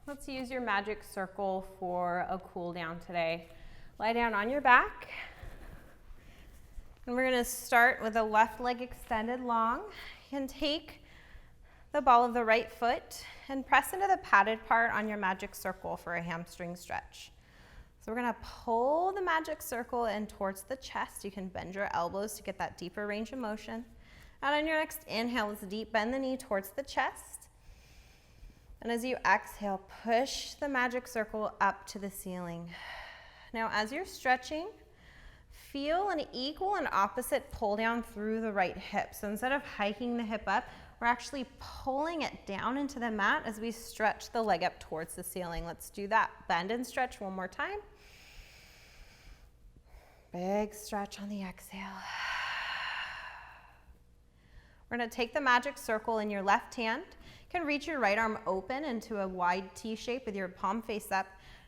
Let's use your magic circle for a cool down today. Lie down on your back. And we're going to start with the left leg extended long. You can take the ball of the right foot and press into the padded part on your magic circle for a hamstring stretch. So we're going to pull the magic circle in towards the chest. You can bend your elbows to get that deeper range of motion. And on your next inhale, let's deep bend the knee towards the chest. And as you exhale, push the magic circle up to the ceiling. Now, as you're stretching, feel an equal and opposite pull down through the right hip. So instead of hiking the hip up, we're actually pulling it down into the mat as we stretch the leg up towards the ceiling. Let's do that. Bend and stretch one more time. Big stretch on the exhale. We're going to take the magic circle in your left hand. You can reach your right arm open into a wide T shape with your palm face up.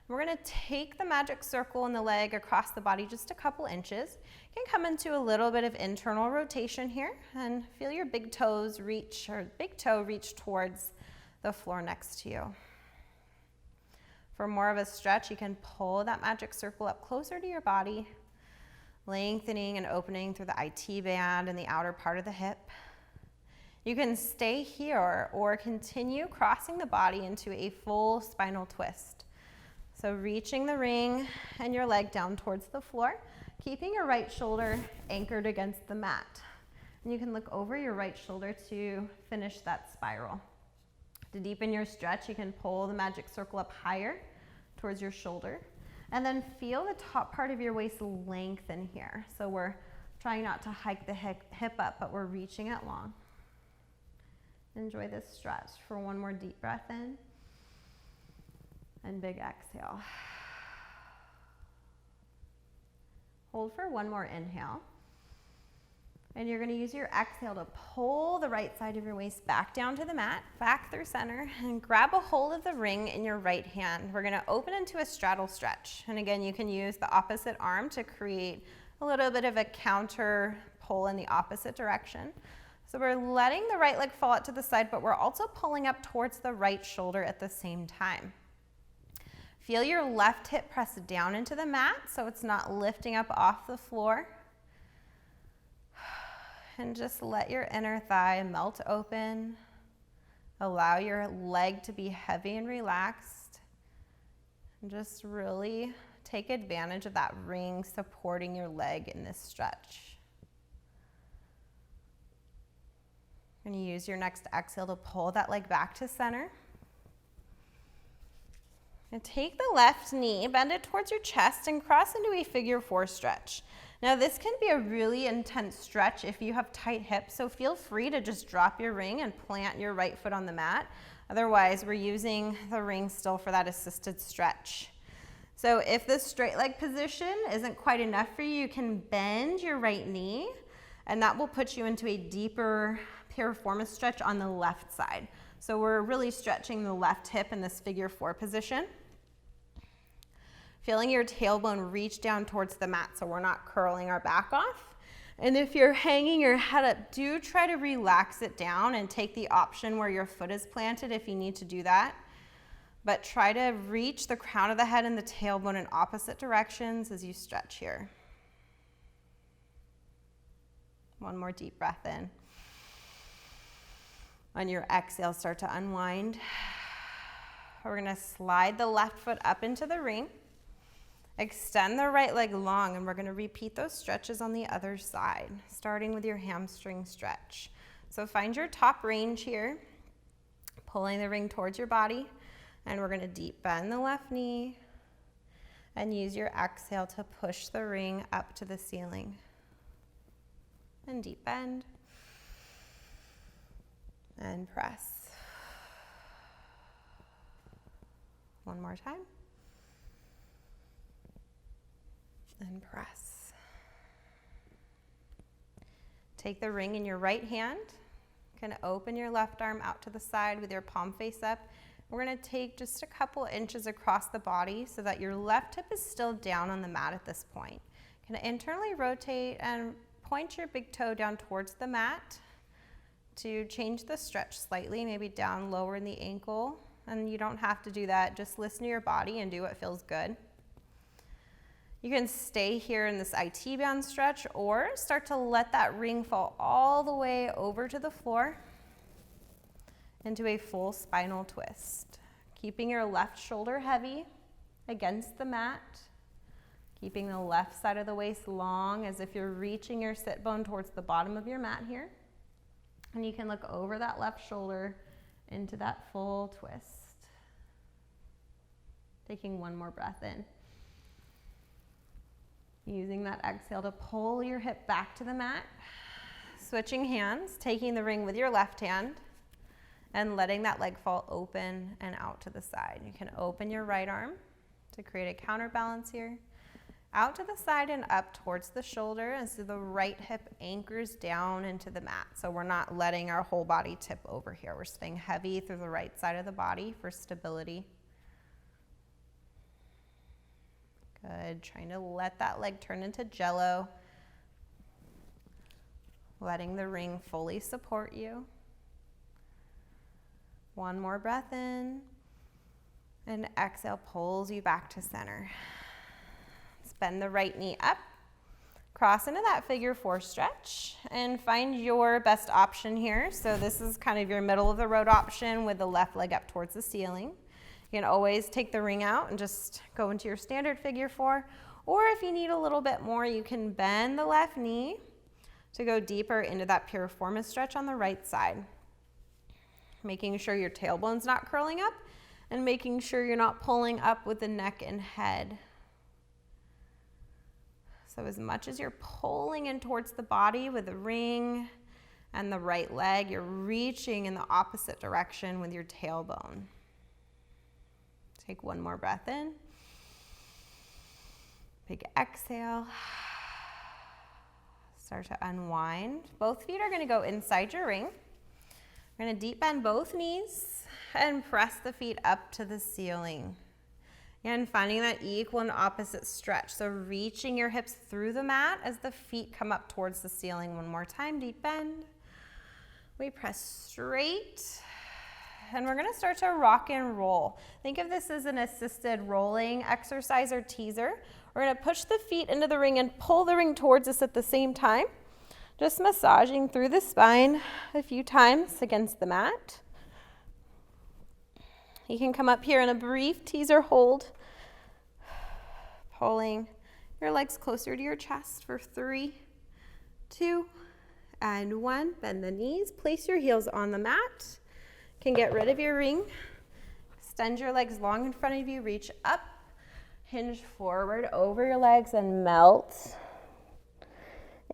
We're going to take the magic circle in the leg across the body just a couple inches. You can come into a little bit of internal rotation here and feel your big toes reach, or big toe reach towards the floor next to you. For more of a stretch, you can pull that magic circle up closer to your body, lengthening and opening through the IT band and the outer part of the hip. You can stay here or continue crossing the body into a full spinal twist. So reaching the ring and your leg down towards the floor, keeping your right shoulder anchored against the mat. And you can look over your right shoulder to finish that spiral. To deepen your stretch, you can pull the magic circle up higher towards your shoulder. And then feel the top part of your waist lengthen here. So we're trying not to hike the hip up, but we're reaching it long. Enjoy this stretch for one more deep breath in. And big exhale. Hold for one more inhale. And you're going to use your exhale to pull the right side of your waist back down to the mat, back through center, and grab a hold of the ring in your right hand. We're going to open into a straddle stretch. And again, you can use the opposite arm to create a little bit of a counter pull in the opposite direction. So we're letting the right leg fall out to the side, but we're also pulling up towards the right shoulder at the same time. Feel your left hip press down into the mat so it's not lifting up off the floor. And just let your inner thigh melt open. Allow your leg to be heavy and relaxed. And just really take advantage of that ring supporting your leg in this stretch. You're going to use your next exhale to pull that leg back to center. And take the left knee, bend it towards your chest, and cross into a figure four stretch. Now this can be a really intense stretch if you have tight hips, so feel free to just drop your ring and plant your right foot on the mat. Otherwise, we're using the ring still for that assisted stretch. So if this straight leg position isn't quite enough for you, you can bend your right knee, and that will put you into a deeper piriformis stretch on the left side. So we're really stretching the left hip in this figure four position. Feeling your tailbone reach down towards the mat so we're not curling our back off. And if you're hanging your head up, do try to relax it down and take the option where your foot is planted if you need to do that. But try to reach the crown of the head and the tailbone in opposite directions as you stretch here. One more deep breath in. On your exhale, start to unwind. We're going to slide the left foot up into the ring. Extend the right leg long, and we're going to repeat those stretches on the other side, starting with your hamstring stretch. So find your top range here, pulling the ring towards your body, and we're going to deep bend the left knee and use your exhale to push the ring up to the ceiling. And deep bend. And press. One more time. And press. Take the ring in your right hand. You can open your left arm out to the side with your palm face up. We're going to take just a couple inches across the body so that your left hip is still down on the mat at this point. You can internally rotate and point your big toe down towards the mat to change the stretch slightly, maybe down lower in the ankle and you don't have to do that. Just listen to your body and do what feels good. You can stay here in this IT band stretch or start to let that ring fall all the way over to the floor into a full spinal twist. Keeping your left shoulder heavy against the mat. Keeping the left side of the waist long as if you're reaching your sit bone towards the bottom of your mat here. And you can look over that left shoulder into that full twist. Taking one more breath in. Using that exhale to pull your hip back to the mat. Switching hands, taking the ring with your left hand and letting that leg fall open and out to the side. You can open your right arm to create a counterbalance here. Out to the side and up towards the shoulder, and so the right hip anchors down into the mat. So we're not letting our whole body tip over here. We're staying heavy through the right side of the body for stability. Good, trying to let that leg turn into jello. Letting the ring fully support you. One more breath in, and exhale pulls you back to center. Bend the right knee up, cross into that figure 4 stretch, and find your best option here. So this is kind of your middle of the road option with the left leg up towards the ceiling. You can always take the ring out and just go into your standard figure 4, or if you need a little bit more, you can bend the left knee to go deeper into that piriformis stretch on the right side. Making sure your tailbone's not curling up and making sure you're not pulling up with the neck and head. So as much as you're pulling in towards the body with the ring and the right leg, you're reaching in the opposite direction with your tailbone. Take one more breath in. Big exhale. Start to unwind. Both feet are going to go inside your ring. We're going to deep bend both knees and press the feet up to the ceiling. And finding that equal and opposite stretch. So reaching your hips through the mat as the feet come up towards the ceiling. One more time, deep bend. We press straight. And we're gonna start to rock and roll. Think of this as an assisted rolling exercise or teaser. We're gonna push the feet into the ring and pull the ring towards us at the same time. Just massaging through the spine a few times against the mat. You can come up here in a brief teaser hold, pulling your legs closer to your chest for 3, 2, and 1. Bend the knees, place your heels on the mat. You can get rid of your ring. Extend your legs long in front of you, reach up, hinge forward over your legs and melt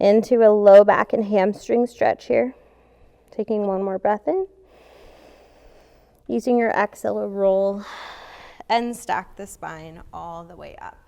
into a low back and hamstring stretch here. Taking one more breath in. Using your exhale to roll and stack the spine all the way up.